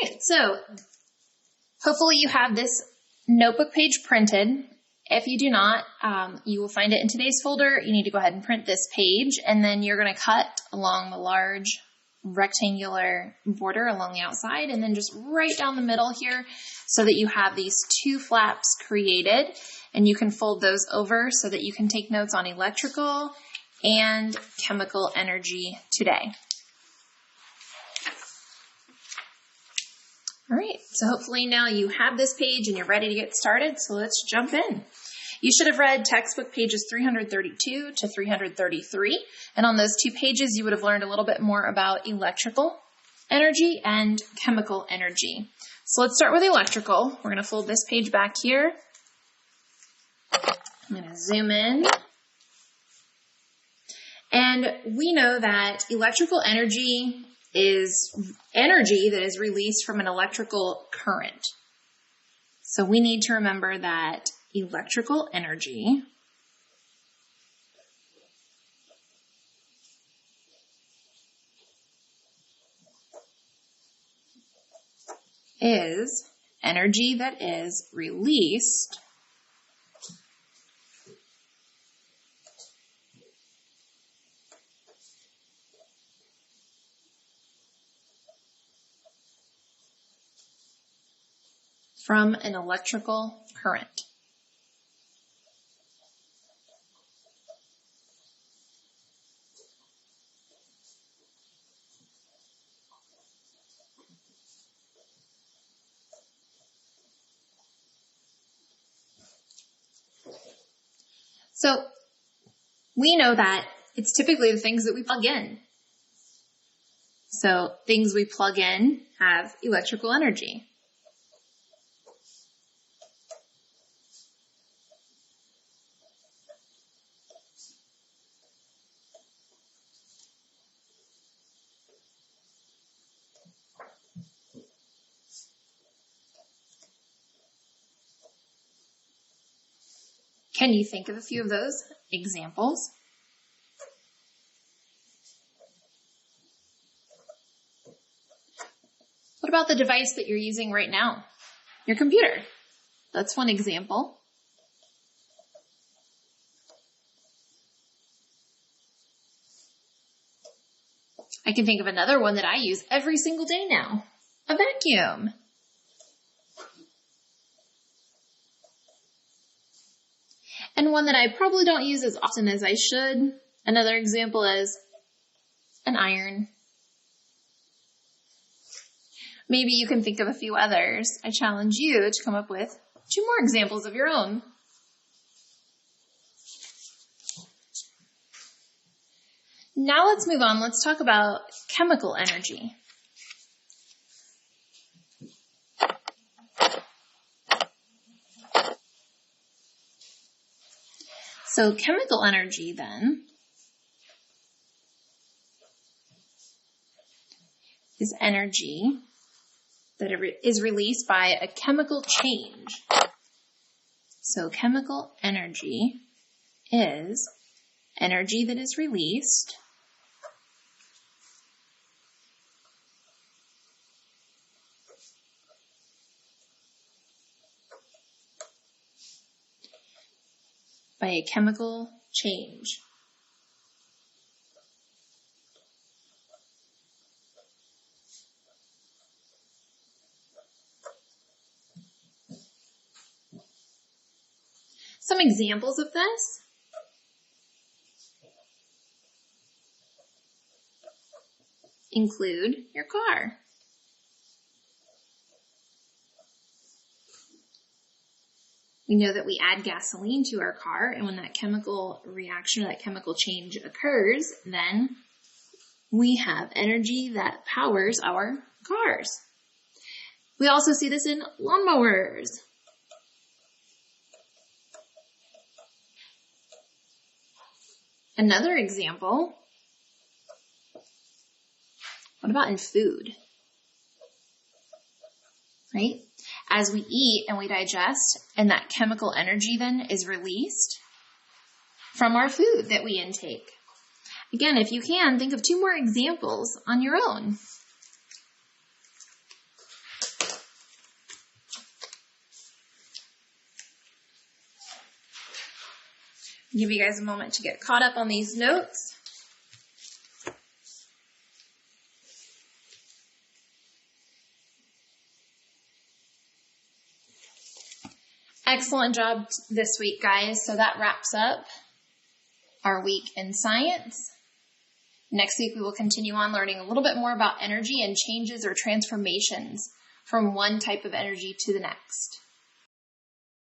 right, so hopefully you have this notebook page printed. If you do not, you will find it in today's folder. You need to go ahead and print this page, and then you're going to cut along the large rectangular border along the outside, and then just right down the middle here so that you have these two flaps created, and you can fold those over so that you can take notes on electrical and chemical energy today. All right, so hopefully now you have this page and you're ready to get started, so let's jump in. You should have read textbook pages 332 to 333, and on those two pages you would have learned a little bit more about electrical energy and chemical energy. So let's start with electrical. We're going to fold this page back here. I'm going to zoom in. And we know that electrical energy is energy that is released from an electrical current. So we need to remember that electrical energy is energy that is released from an electrical current. So we know that it's typically the things that we plug in. So things we plug in have electrical energy. Can you think of a few of those examples? What about the device that you're using right now? Your computer. That's one example. I can think of another one that I use every single day now. A vacuum. And one that I probably don't use as often as I should. Another example is an iron. Maybe you can think of a few others. I challenge you to come up with 2 more examples of your own. Now let's move on. Let's talk about chemical energy. So chemical energy then is energy that is released by a chemical change. So chemical energy is energy that is released by a chemical change. Some examples of this include your car. We know that we add gasoline to our car, and when that chemical reaction or that chemical change occurs, then we have energy that powers our cars. We also see this in lawnmowers. Another example, what about in food? Right? As we eat and we digest, and that chemical energy then is released from our food that we intake. Again, if you can, think of 2 more examples on your own. Give you guys a moment to get caught up on these notes. Excellent job this week, guys. So that wraps up our week in science. Next week, we will continue on learning a little bit more about energy and changes or transformations from one type of energy to the next.